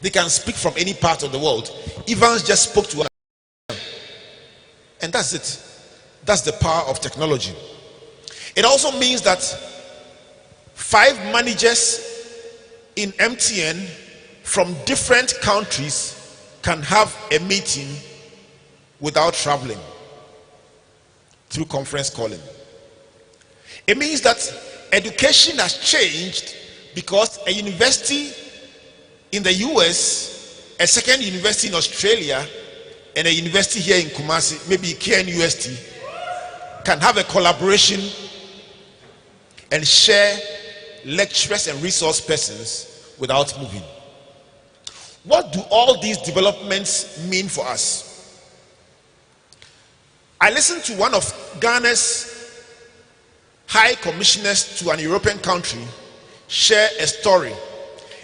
They can speak from any part of the world. Evans just spoke to us, and that's it. That's the power of technology. It also means that 5 managers in MTN from different countries can have a meeting without traveling through conference calling. It means that education has changed because a university in the US, a second university in Australia, and a university here in Kumasi, maybe KNUST, can have a collaboration and share lecturers and resource persons without moving. What do all these developments mean for us? I listened to one of Ghana's high commissioners to an European country share a story,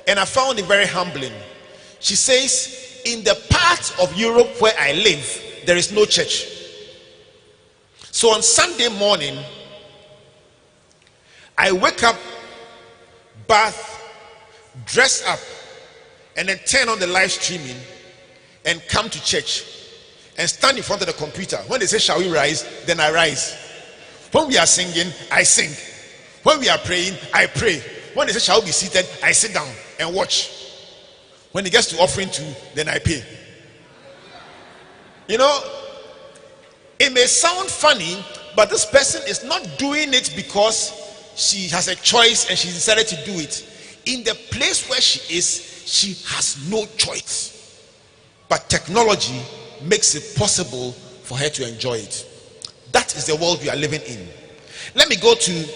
and I found it very humbling. She says, in the part of Europe where I live, there is no church. So on Sunday morning, I wake up, bath, dress up, and then turn on the live streaming and come to church and stand in front of the computer. When they say, shall we rise? Then I rise. When we are singing, I sing. When we are praying, I pray. When they say, shall we be seated? I sit down and watch. When it gets to offering too, then I pay. You know, it may sound funny, but this person is not doing it because she has a choice and she decided to do it. In the place where she is, she has no choice. But technology makes it possible for her to enjoy it. That is the world we are living in. Let me go to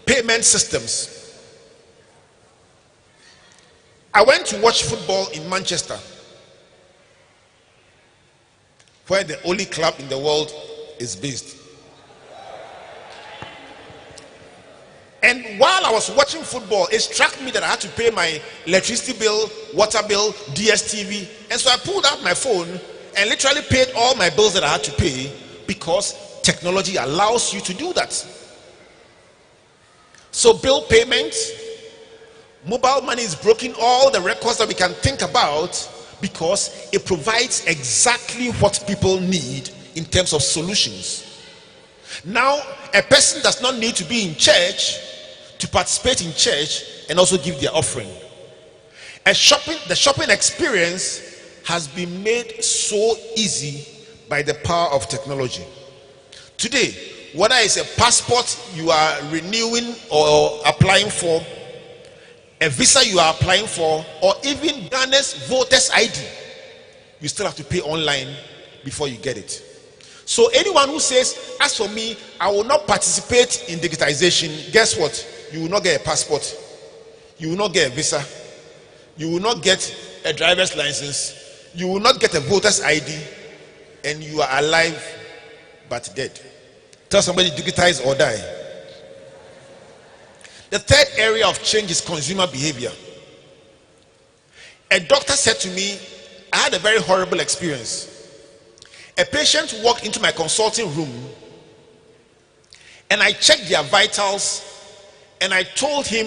payment systems. I went to watch football in Manchester, where the only club in the world is based. And while I was watching football, it struck me that I had to pay my electricity bill, water bill, DSTV. And so I pulled out my phone and literally paid all my bills that I had to pay, because technology allows you to do that. So bill payment, mobile money is breaking all the records that we can think about, because it provides exactly what people need in terms of solutions. Now, a person does not need to be in church to participate in church and also give their offering. The shopping experience has been made so easy by the power of technology. Today, whether it's a passport you are renewing or applying for, a visa you are applying for, or even Ghana's voters ID, you still have to pay online before you get it. So anyone who says, as for me, I will not participate in digitization, guess what? You will not get a passport, you will not get a visa, you will not get a driver's license, you will not get a voter's ID, and you are alive but dead. Tell somebody, digitize or die. The third area of change is consumer behavior. A doctor said to me, I had a very horrible experience. A patient walked into my consulting room and I checked their vitals and I told him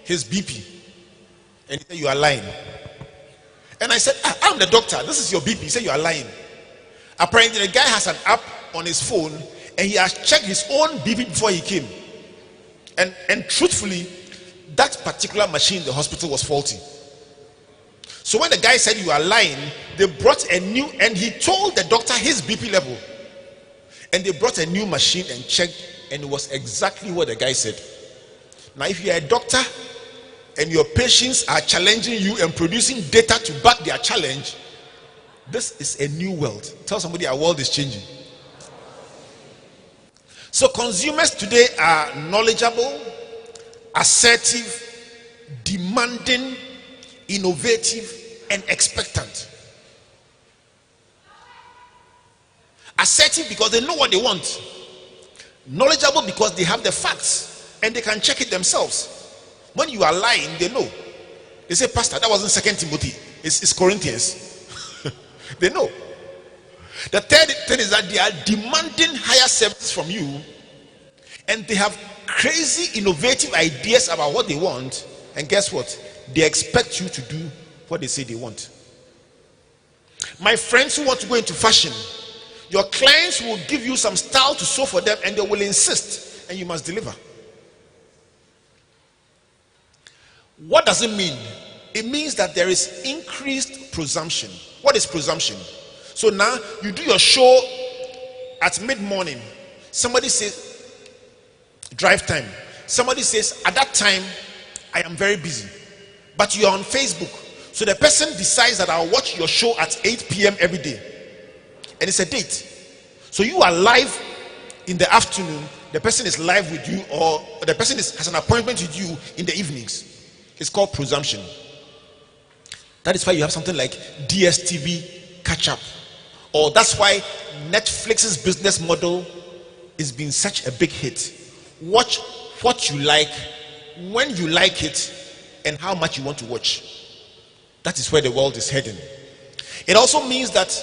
his BP. And he said, you are lying. And I said, I'm the doctor, this is your BP. He said, you are lying. Apparently the guy has an app on his phone and he has checked his own BP before he came. And truthfully, that particular machine in the hospital was faulty. So when the guy said you are lying, they brought a new, and he told the doctor his BP level. And they brought a new machine and checked, and it was exactly what the guy said. Now, if you are a doctor and your patients are challenging you and producing data to back their challenge, this is a new world. Tell somebody our world is changing. So consumers today are knowledgeable, assertive, demanding, innovative, and expectant. Assertive because they know what they want. Knowledgeable because they have the facts and they can check it themselves. When you are lying, they know. They say, Pastor, that wasn't 2 Timothy, it's Corinthians. They know. The third thing is that they are demanding higher services from you, and they have crazy innovative ideas about what they want, and guess what? They expect you to do what they say they want. My friends who want to go into fashion, your clients will give you some style to sew for them and they will insist, and you must deliver. What does it mean? It means that there is increased presumption. What is presumption? So now you do your show at mid-morning. Somebody says drive time. Somebody says at that time I am very busy, but you are on Facebook. So the person decides that I'll watch your show at 8 p.m. every day, and it's a date. So you are live in the afternoon, the person is live with you, or the person has an appointment with you in the evenings. It's called presumption. That is why you have something like DSTV catch up, or that's why Netflix's business model is being such a big hit. Watch what you like, when you like it, and how much you want to watch. That is where the world is heading. It also means that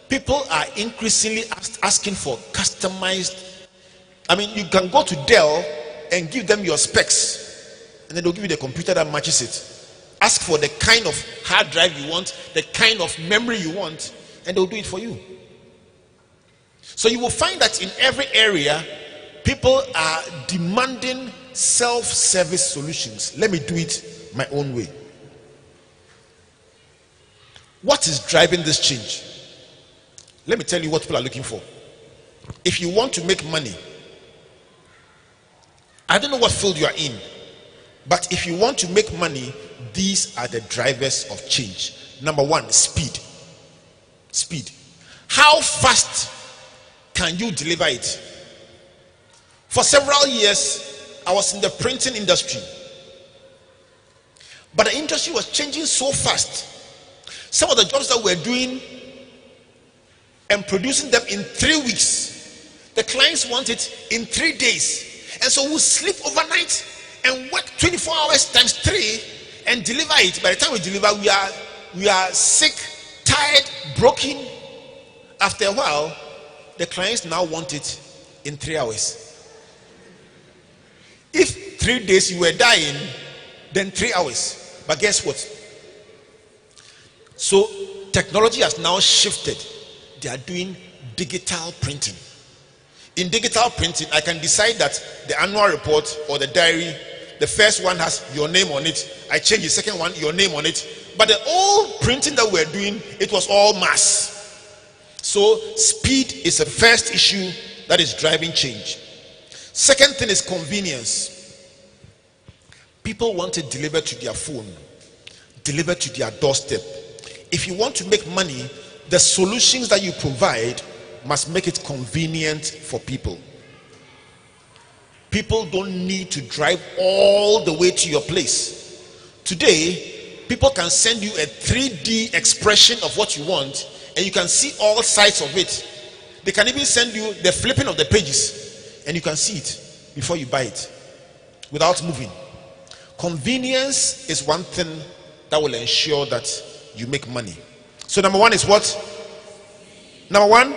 people are increasingly asking for customized. I mean, you can go to Dell and give them your specs, and then they'll give you the computer that matches it. Ask for the kind of hard drive you want, the kind of memory you want, and they'll do it for you. So you will find that in every area, people are demanding self-service solutions. Let me do it my own way. What is driving this change? Let me tell you what people are looking for. If you want to make money, I don't know what field you are in, but if you want to make money, these are the drivers of change. Number one, speed. Speed. How fast can you deliver it? For several years, I was in the printing industry, but the industry was changing so fast. Some of the jobs that we're doing and producing them in 3 weeks, the clients want it in 3 days, and so we'll sleep overnight and work 24 hours times 3 and deliver it. By the time we deliver, we are sick, tired, broken. After a while, the clients now want it in 3 hours. If 3 days you were dying, then 3 hours. But guess what? So technology has now shifted. They are doing digital printing. In digital printing, I can decide that the annual report or the diary, the first one has your name on it. I change the second one, your name on it. But the old printing that we're doing, it was all mass. So speed is the first issue that is driving change. Second thing is convenience. People want it delivered to their phone, delivered to their doorstep. If you want to make money, the solutions that you provide must make it convenient for people. People don't need to drive all the way to your place. Today, people can send you a 3D expression of what you want, and you can see all sides of it. They can even send you the flipping of the pages, and you can see it before you buy it without moving. Convenience is one thing that will ensure that you make money. So number one is what? Number one,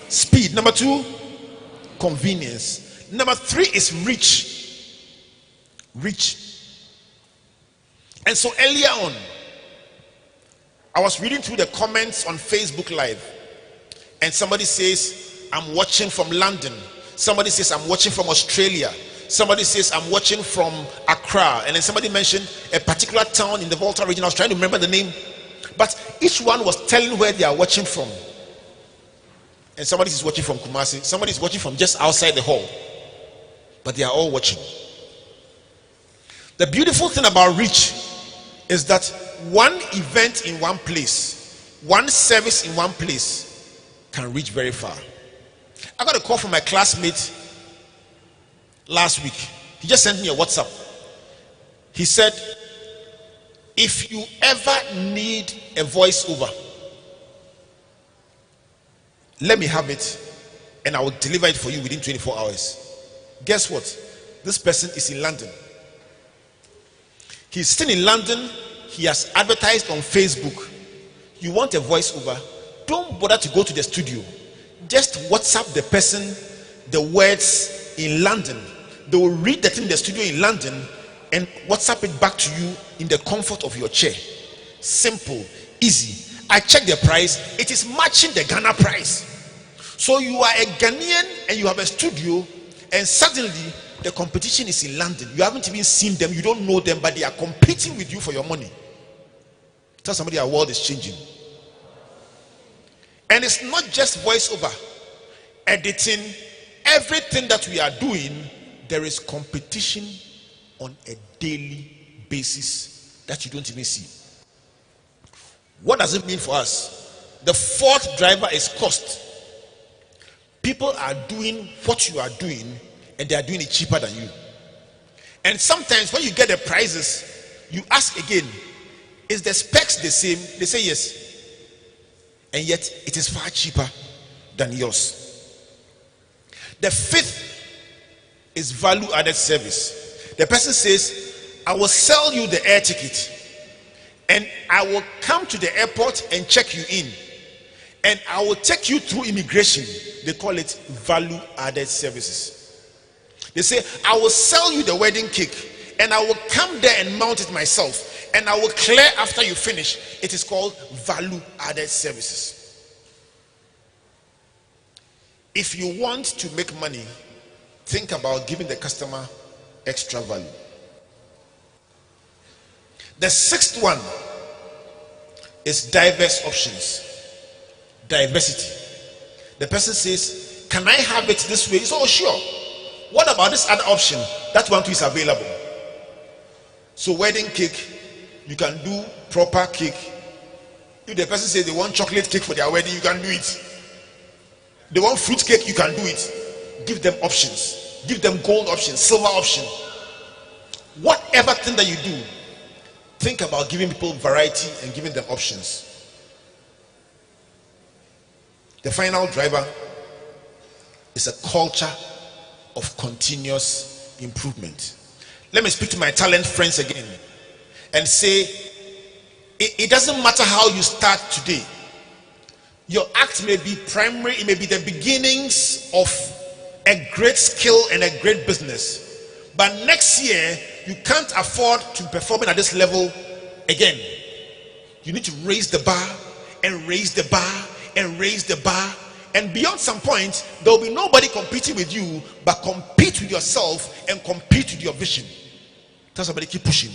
speed. Number two, convenience. Number three is reach. Reach. And so earlier on, I was reading through the comments on Facebook Live, and somebody says, I'm watching from London. Somebody says, I'm watching from Australia. Somebody says, I'm watching from Accra. And then somebody mentioned a particular town in the Volta region. I was trying to remember the name, but each one was telling where they are watching from. And somebody is watching from Kumasi. Somebody is watching from just outside the hall. But they are all watching. The beautiful thing about reach is that one event in one place, one service in one place can reach very far. I got a call from my classmate last week. He just sent me a WhatsApp. He said, if you ever need a voiceover, let me have it and I will deliver it for you within 24 hours. Guess what? This person is in London. He's still in London. He has advertised on Facebook. You want a voiceover? Don't bother to go to the studio. Just WhatsApp the person the words in London. They will read that in the studio in London and WhatsApp it back to you in the comfort of your chair. simple, easy. I check the price, it is matching the Ghana price. So you are a Ghanaian and you have a studio, and suddenly the competition is in London. You haven't even seen them, you don't know them, but they are competing with you for your money. Tell somebody our world is changing. And it's not just voiceover, editing, everything that we are doing, there is competition on a daily basis that you don't even see. What does it mean for us? The fourth driver is cost. People are doing what you are doing and they are doing it cheaper than you. And sometimes when you get the prices, you ask again, is the specs the same? They say yes. And yet it is far cheaper than yours. The fifth is value added service. The person says, I will sell you the air ticket and I will come to the airport and check you in, and I will take you through immigration. They call it value added services. They say, I will sell you the wedding cake and I will come there and mount it myself and I will clear after you finish. It is called value added services. If you want to make money, think about giving the customer extra value. The sixth one is diverse options. Diversity. The person says, can I have it this way? He says, oh sure. What about this other option? That one too is available. So wedding cake, you can do proper cake. If the person says they want chocolate cake for their wedding, you can do it. They want fruit cake, you can do it. Give them options. Give them gold option, silver option. Whatever thing that you do, think about giving people variety and giving them options. The final driver is a culture of continuous improvement. Let me speak to my talent friends again and say, it doesn't matter how you start today. Your act may be primary, it may be the beginnings of a great skill and a great business. But next year, you can't afford to perform at this level again. You need to raise the bar and raise the bar and raise the bar, and beyond some point there will be nobody competing with you, but compete with yourself and compete with your vision. Tell somebody, keep pushing.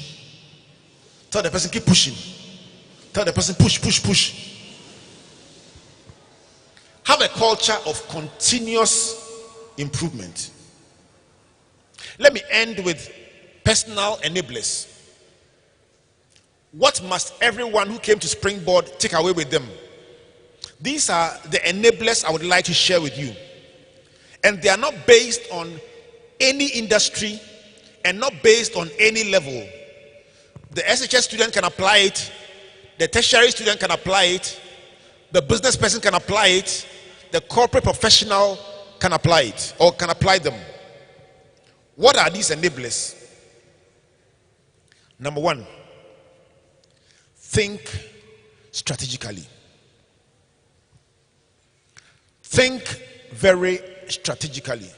Tell the person, keep pushing. Tell the person, push, push, push. Have a culture of continuous improvement. Let me end with personal enablers. What must everyone who came to Springboard take away with them? These are the enablers I would like to share with you. And they are not based on any industry and not based on any level. The SHS student can apply it, the tertiary student can apply it, the business person can apply it, the corporate professional can apply it or can apply them. What are these enablers? Number one, think strategically. Think very strategically.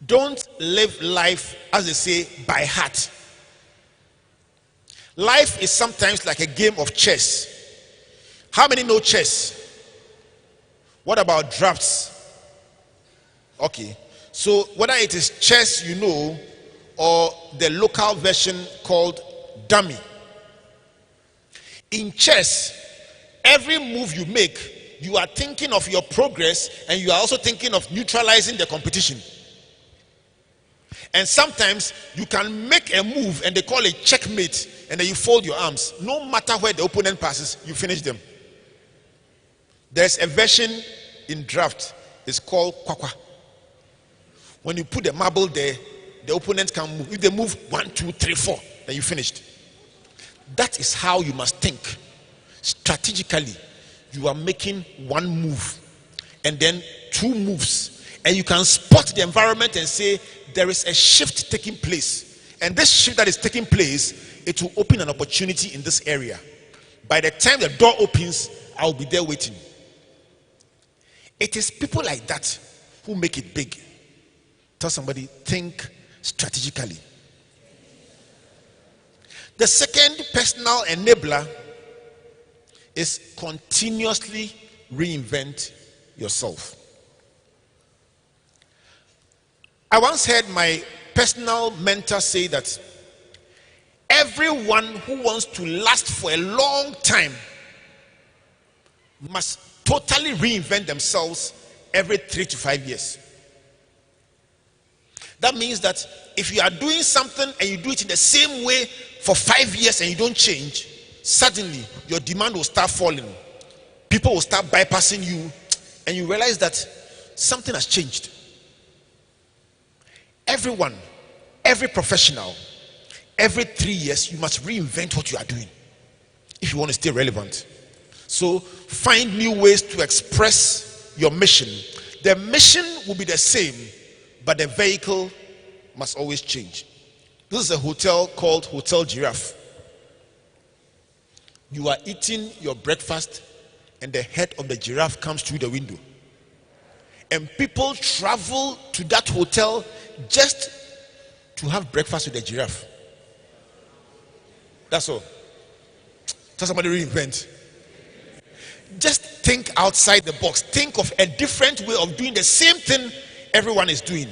Don't live life, as they say, by heart. Life is sometimes like a game of chess. How many know chess? What about drafts? Okay. So whether it is chess you know, or the local version called dummy. In chess, every move you make, you are thinking of your progress and you are also thinking of neutralizing the competition. And sometimes you can make a move and they call it checkmate, and then you fold your arms. No matter where the opponent passes, you finish them. There's a version in draft, it's called kwakwa. When you put the marble there, the opponent can move. If they move 1, 2, 3, 4, then you finished. That is how you must think. Strategically, you are making one move and then two moves, and you can spot the environment and say there is a shift taking place, and this shift that is taking place, it will open an opportunity in this area. By the time the door opens, I will be there waiting. It is people like that who make it big. Tell somebody, think strategically. The second personal enabler is continuously reinvent yourself. I once heard my personal mentor say that everyone who wants to last for a long time must totally reinvent themselves every 3 to 5 years. That means that if you are doing something and you do it in the same way for 5 years and you don't change, suddenly your demand will start falling. People will start bypassing you and you realize that something has changed. Everyone, every professional, every 3 years, you must reinvent what you are doing if you want to stay relevant. So find new ways to express your mission. The mission will be the same, but the vehicle must always change. This is a hotel called Hotel Giraffe. You are eating your breakfast and the head of the giraffe comes through the window. And people travel to that hotel just to have breakfast with the giraffe. That's all. Tell somebody reinvent. Just think outside the box. Think of a different way of doing the same thing everyone is doing.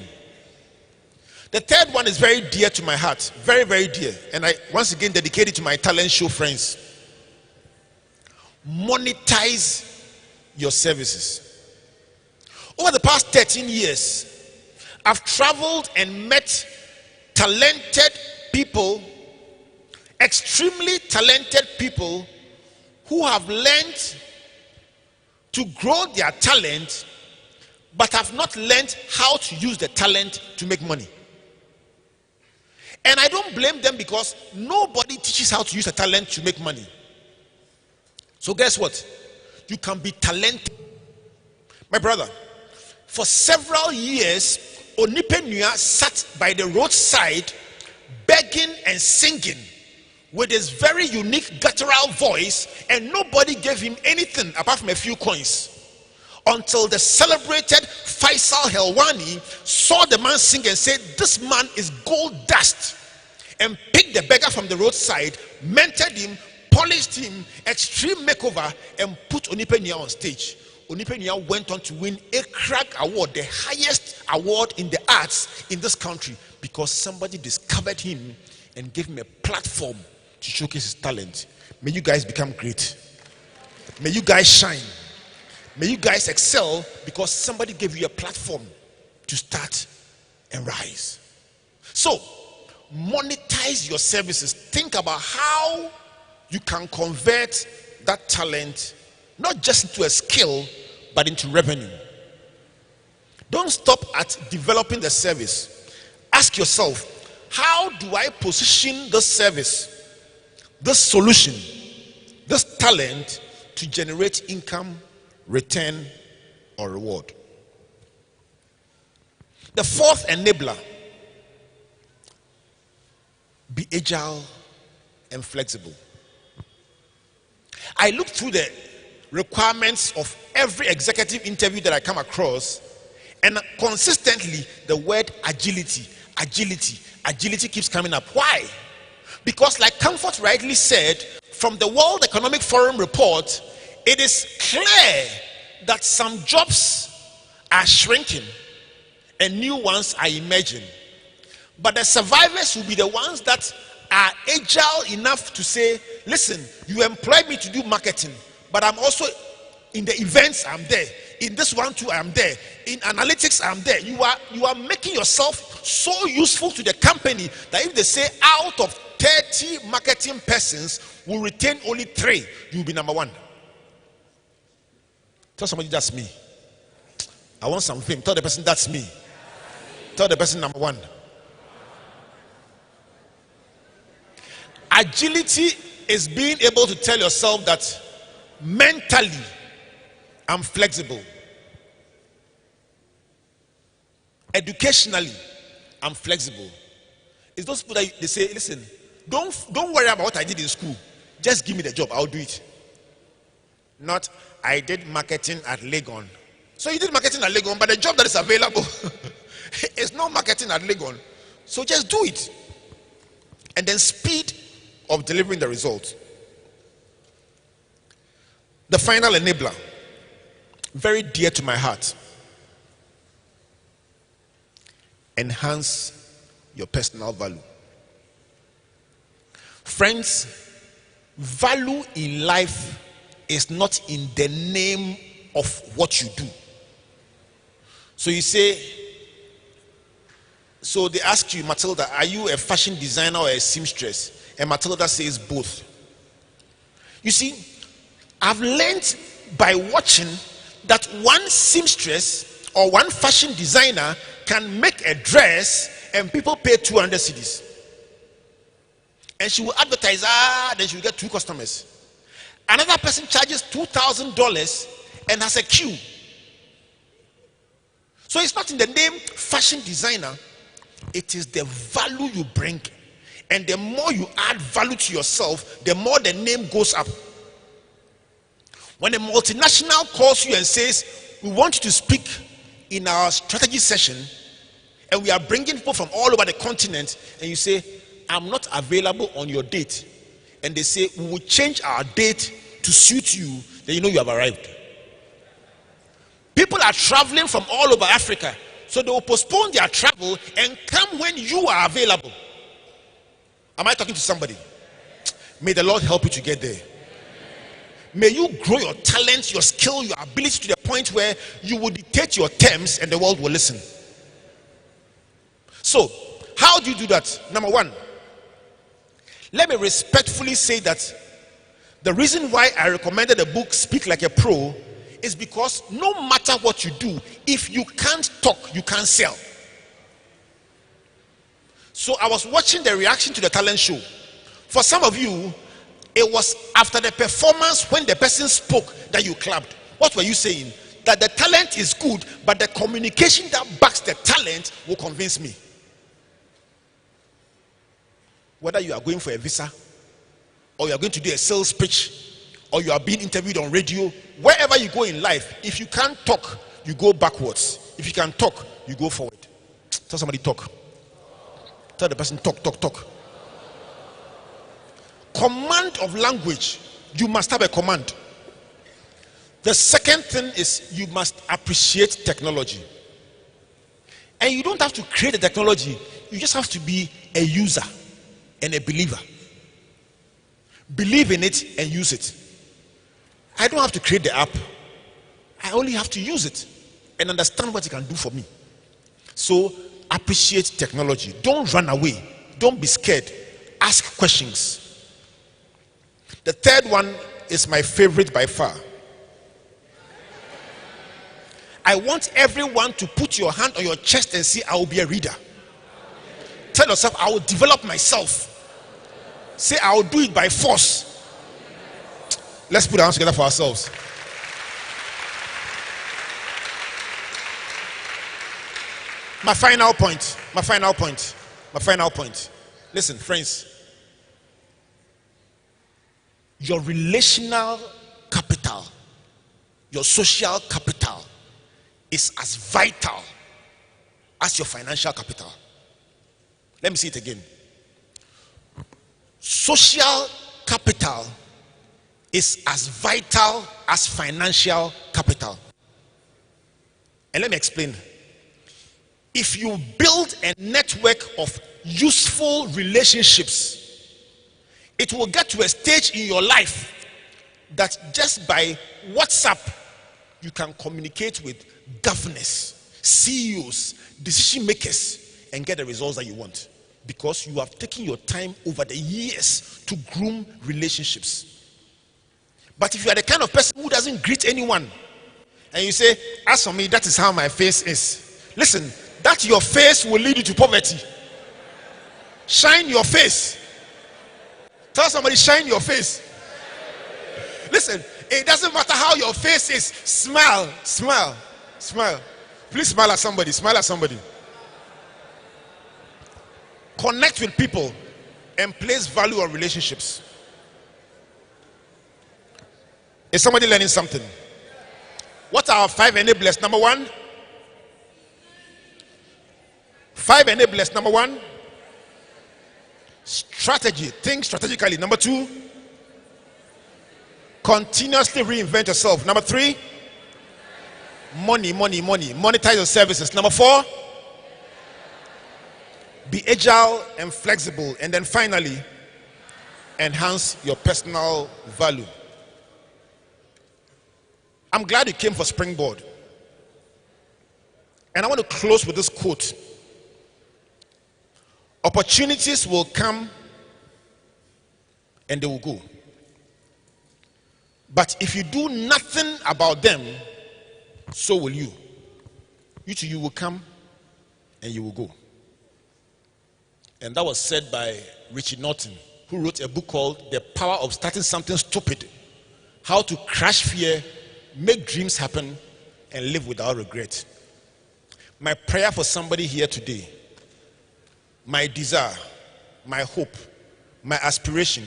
The third one is very dear to my heart. Very, very dear. And I once again dedicate it to my talent show friends. Monetize your services. Over the past 13 years, I've traveled and met talented people, extremely talented people who have learned to grow their talent but have not learned how to use the talent to make money. And I don't blame them because nobody teaches how to use a talent to make money. So guess what? You can be talented. My brother, for several years, Onipenua sat by the roadside begging and singing with his very unique guttural voice, and nobody gave him anything apart from a few coins. Until the celebrated Faisal Helwani saw the man sing and said, "This man is gold dust," and picked the beggar from the roadside, mentored him, polished him, extreme makeover, and put Onipenua on stage. Onipenua went on to win a crack award, the highest award in the arts in this country, because somebody discovered him and gave him a platform to showcase his talent. May you guys become great. May you guys shine. May you guys excel because somebody gave you a platform to start and rise. So, monetize your services. Think about how you can convert that talent not just into a skill but into revenue. Don't stop at developing the service. Ask yourself, how do I position this service, this solution, this talent to generate income, return, or reward? The fourth enabler: be agile and flexible. I looked through the requirements of every executive interview that I come across, and consistently the word agility keeps coming up. Why? Because, like Comfort rightly said, from the World Economic Forum report, it is clear that some jobs are shrinking and new ones are emerging. But the survivors will be the ones that are agile enough to say, listen, you employ me to do marketing, but I'm also in the events, I'm there. In this one too, I'm there. In analytics, I'm there. You are making yourself so useful to the company that if they say out of 30 marketing persons will retain only 3, you'll be number 1. Tell somebody that's me. I want some fame. Tell the person that's me. Tell the person number 1. Agility is being able to tell yourself that mentally I'm flexible. Educationally, I'm flexible. It's those people that they say, listen, don't worry about what I did in school. Just give me the job, I'll do it. Not, I did marketing at Legon. So you did marketing at Legon, but the job that is available is not marketing at Legon. So just do it. And then speed of delivering the result. The final enabler, very dear to my heart: enhance your personal value. Friends, value in life is not in the name of what you do. So you say, so they ask you, Matilda, are you a fashion designer or a seamstress? And Matilda says both. You see, I've learned by watching that one seamstress or one fashion designer can make a dress and people pay 200 cedis. And she will advertise, then she will get 2 customers. Another person charges $2,000 and has a queue. So it's not in the name fashion designer, it is the value you bring. And the more you add value to yourself, the more the name goes up. When a multinational calls you and says, we want you to speak in our strategy session, and we are bringing people from all over the continent, and you say, I'm not available on your date, and they say, we will change our date to suit you, then you know you have arrived. People are traveling from all over Africa, so they will postpone their travel and come when you are available. Am I talking to somebody? May the Lord help you to get there. May you grow your talent, your skill, your ability to the point where you will dictate your terms and the world will listen. So, how do you do that? Number one, let me respectfully say that the reason why I recommended the book Speak Like a Pro is because no matter what you do, if you can't talk, you can't sell. So I was watching the reaction to the talent show. For some of you, it was after the performance when the person spoke that you clapped. What were you saying? That the talent is good, but the communication that backs the talent will convince me. Whether you are going for a visa, or you are going to do a sales pitch, or you are being interviewed on radio, wherever you go in life, if you can't talk, you go backwards. If you can talk, you go forward. Tell somebody talk. Tell the person talk. Command of language. You must have a command. The second thing is you must appreciate technology. And you don't have to create the technology. You just have to be a user and a believer. Believe in it and use it. I don't have to create the app. I only have to use it and understand what it can do for me. So appreciate technology. Don't run away. Don't be scared. Ask questions. The third one is my favorite by far. I want everyone to put your hand on your chest and say, I will be a reader. Tell yourself, I will develop myself. Say, I will do it by force. Let's put our hands together for ourselves. My final point. Listen, friends. Your relational capital, your social capital is as vital as your financial capital. Let me say it again. Social capital is as vital as financial capital. And let me explain. If you build a network of useful relationships, it will get to a stage in your life that just by WhatsApp, you can communicate with governors, CEOs, decision makers, and get the results that you want. Because you have taken your time over the years to groom relationships. But if you are the kind of person who doesn't greet anyone, and you say, as for me, that is how my face is. Listen, that your face will lead you to poverty. Shine your face. Tell somebody, shine your face. Listen, it doesn't matter how your face is. Smile. Please smile at somebody. Connect with people and place value on relationships. Is somebody learning something? What are our 5 enablers? Number 1. 5 enablers. Number 1. Strategy. Think strategically. Number 2, continuously reinvent yourself. Number 3, money. Monetize your services. Number 4, be agile and flexible. And then finally, enhance your personal value. I'm glad you came for Springboard. And I want to close with this quote. Opportunities will come and they will go. But if you do nothing about them, so will you. You too, you will come and you will go. And that was said by Richard Norton, who wrote a book called The Power of Starting Something Stupid. How to Crush Fear, Make Dreams Happen, and Live Without Regret. My prayer for somebody here today, my desire, my hope, my aspiration.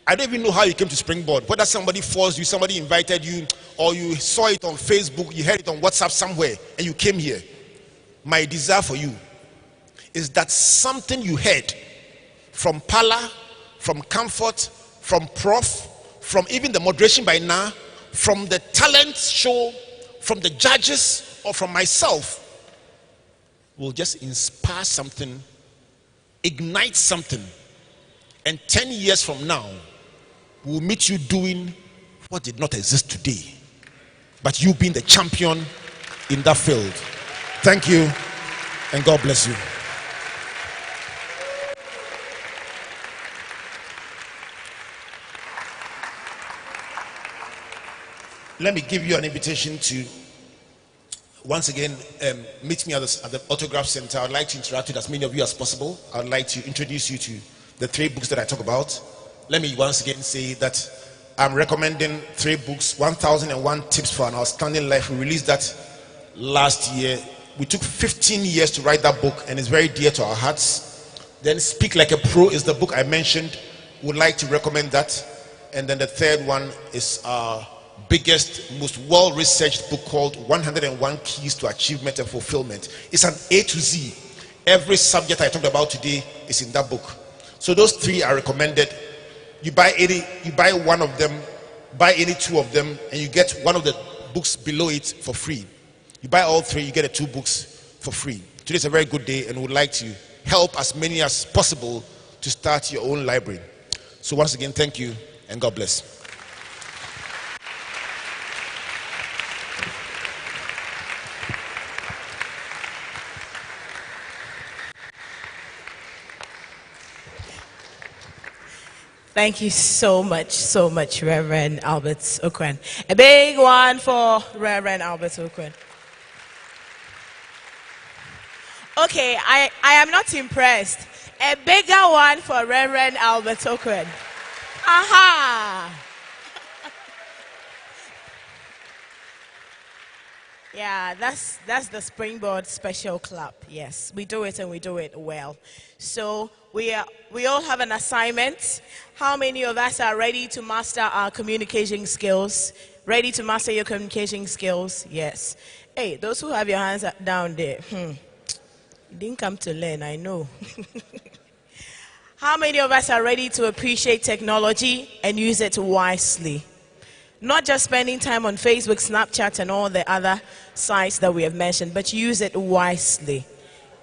I don't even know how you came to Springboard. Whether somebody forced you, somebody invited you, or you saw it on Facebook, you heard it on WhatsApp somewhere, and you came here. My desire for you is that something you heard from Pala, from Comfort, from Prof, from even the moderation by now, from the talent show, from the judges, or from myself, will just inspire something, ignite something, and 10 years from now, we'll meet you doing what did not exist today, but you being the champion in that field. Thank you, and God bless you. Let me give you an invitation to once again meet me at the autograph center. I'd like to interact with as many of you as possible. I'd like to introduce you to the 3 books that I talk about. Let me once again say that I'm recommending 3 books. 1001 Tips for an Outstanding Life. We released that last year. We took 15 years to write that book, and it's very dear to our hearts. Then Speak Like a Pro is the book I mentioned. Would like to recommend that. And then the third one is our biggest, most well-researched book called 101 Keys to Achievement and Fulfillment. It's an A to Z. Every subject I talked about today is in that book. So those 3 are recommended. You buy one of them, buy any 2 of them, and you get one of the books below it for free. You buy all 3, you get the 2 books for free. Today's a very good day, and we would like to help as many as possible to start your own library. So once again, thank you, and God bless. Thank you so much, Reverend Albert Okwen. A big one for Reverend Albert Okwen. Okay, I am not impressed. A bigger one for Reverend Albert Okwen. Aha! Yeah, that's the Springboard special clap. Yes, we do it and we do it well. So we all have an assignment. How many of us are ready to master our communication skills? Ready to master your communication skills? Yes. Hey, those who have your hands down there, you didn't come to learn, I know. How many of us are ready to appreciate technology and use it wisely? Not just spending time on Facebook, Snapchat, and all the other sites that we have mentioned, but use it wisely.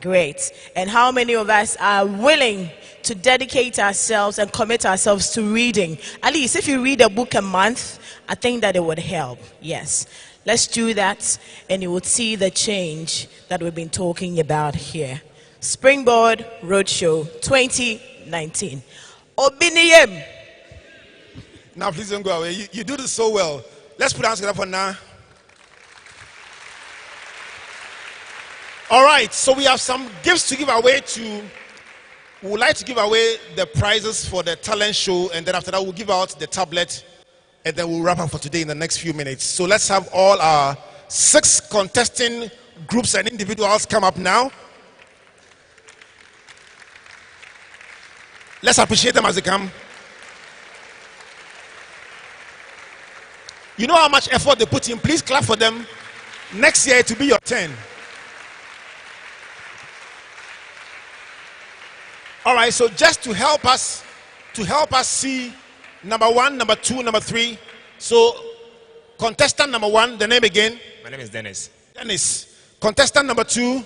Great. And how many of us are willing to dedicate ourselves and commit ourselves to reading? At least if you read a book a month, I think that it would help. Yes. Let's do that, and you would see the change that we've been talking about here. Springboard Roadshow 2019. Obiniyem. Now please don't go away. You do this so well. Let's put our hands together for now. All right, so we have some gifts to give away we would like to give away the prizes for the talent show, and then after that we'll give out the tablet, and then we'll wrap up for today in the next few minutes. So let's have all our 6 contesting groups and individuals come up now. Let's appreciate them as they come. You know how much effort they put in. Please clap for them. Next year it will be your turn. All right, so just to help us see number 1, number 2, number 3. So contestant number 1, the name again? My name is Dennis. Dennis. Contestant number 2?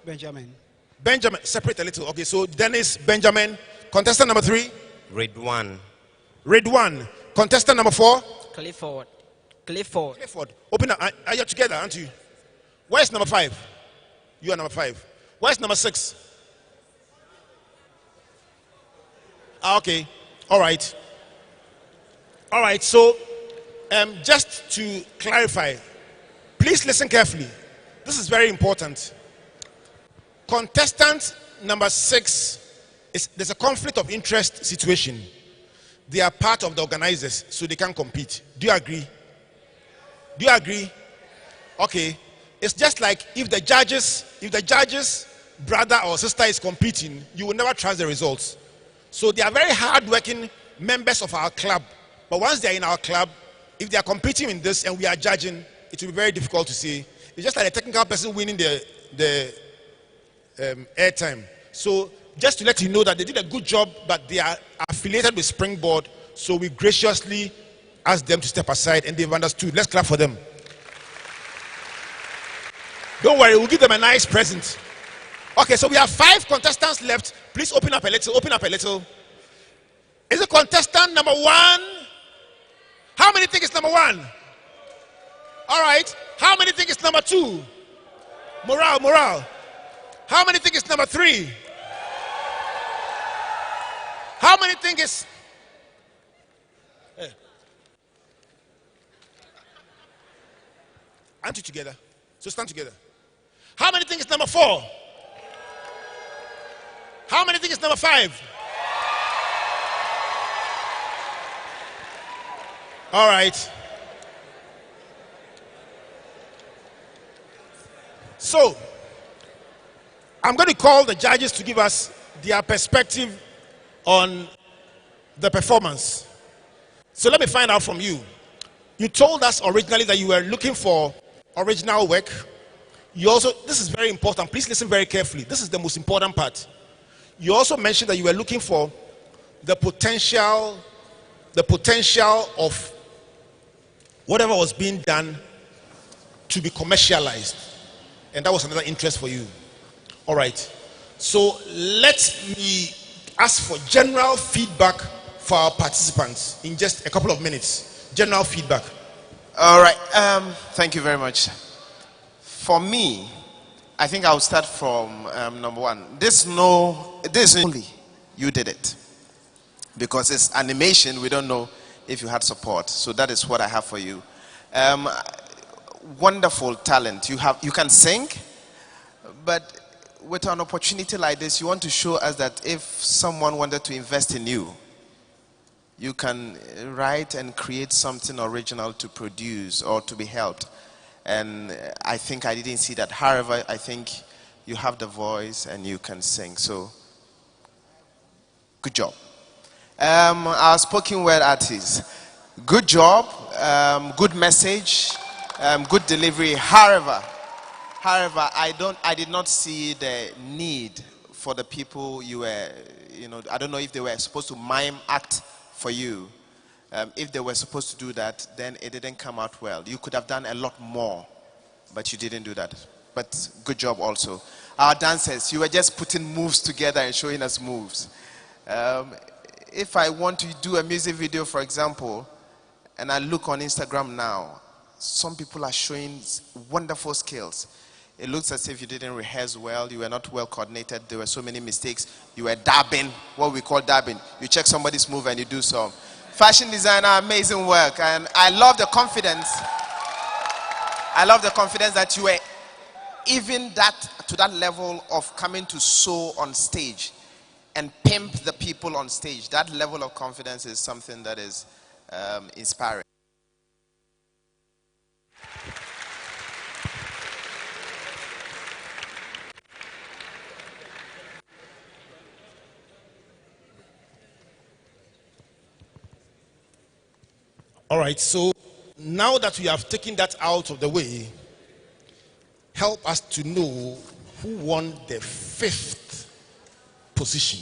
Benjamin. Benjamin. Separate a little. Okay, so Dennis, Benjamin. Contestant number 3? Ridwan. Ridwan. Contestant number 4? Clifford. Clifford. Open up. Are you together, aren't you? Where's number 5? You are number 5. Where's number 6? Okay. All right. All right. So, just to clarify, please listen carefully. This is very important. Contestant number 6 there's a conflict of interest situation. They are part of the organizers, so they can compete. Do you agree? Do you agree? Okay. It's just like if the judge's brother or sister is competing, you will never trust the results. So they are very hard-working members of our club. But once they are in our club, if they are competing in this and we are judging, it will be very difficult to say. It's just like a technical person winning the airtime. So just to let you know that they did a good job, but they are affiliated with Springboard. So we graciously asked them to step aside, and they've understood. Let's clap for them. Don't worry, we'll give them a nice present. Okay, so we have 5 contestants left. Please open up a little. Open up a little. Is it contestant number 1? How many think it's number 1? All right. How many think it's number 2? Morale. How many think it's number 3? How many think it's... Aren't you together? So stand together. How many think it's number 4? How many think it's number 5? All right. So, I'm going to call the judges to give us their perspective on the performance. So let me find out from you. You told us originally that you were looking for original work. You also, this is very important. Please listen very carefully. This is the most important part. You also mentioned that you were looking for the potential of whatever was being done to be commercialized. And that was another interest for you. All right. So let me ask for general feedback for our participants in just a couple of minutes. General feedback. All right. Thank you very much. For me, I think I'll start from number 1. This only you did it, because it's animation. We don't know if you had support. So that is what I have for you. Wonderful talent. You can sing, but with an opportunity like this, you want to show us that if someone wanted to invest in you, you can write and create something original to produce or to be helped. And I think I didn't see that. However, I think you have the voice and you can sing. So, good job. Our spoken word artist, good job, good message, good delivery. However, I did not see the need for the people you were, I don't know if they were supposed to mime act for you. If they were supposed to do that, then it didn't come out well. You could have done a lot more, but you didn't do that. But good job also. Our dancers, you were just putting moves together and showing us moves. If I want to do a music video, for example, and I look on Instagram now, some people are showing wonderful skills. It looks as if you didn't rehearse well, you were not well coordinated, there were so many mistakes, you were dabbing, what we call dabbing. You check somebody's move and you do some. Fashion designer, amazing work, and I love the confidence. I love the confidence that you were even to that level of coming to show on stage and pimp the people on stage. That level of confidence is something that is inspiring. All right, so now that we have taken that out of the way, help us to know who won the 5th position.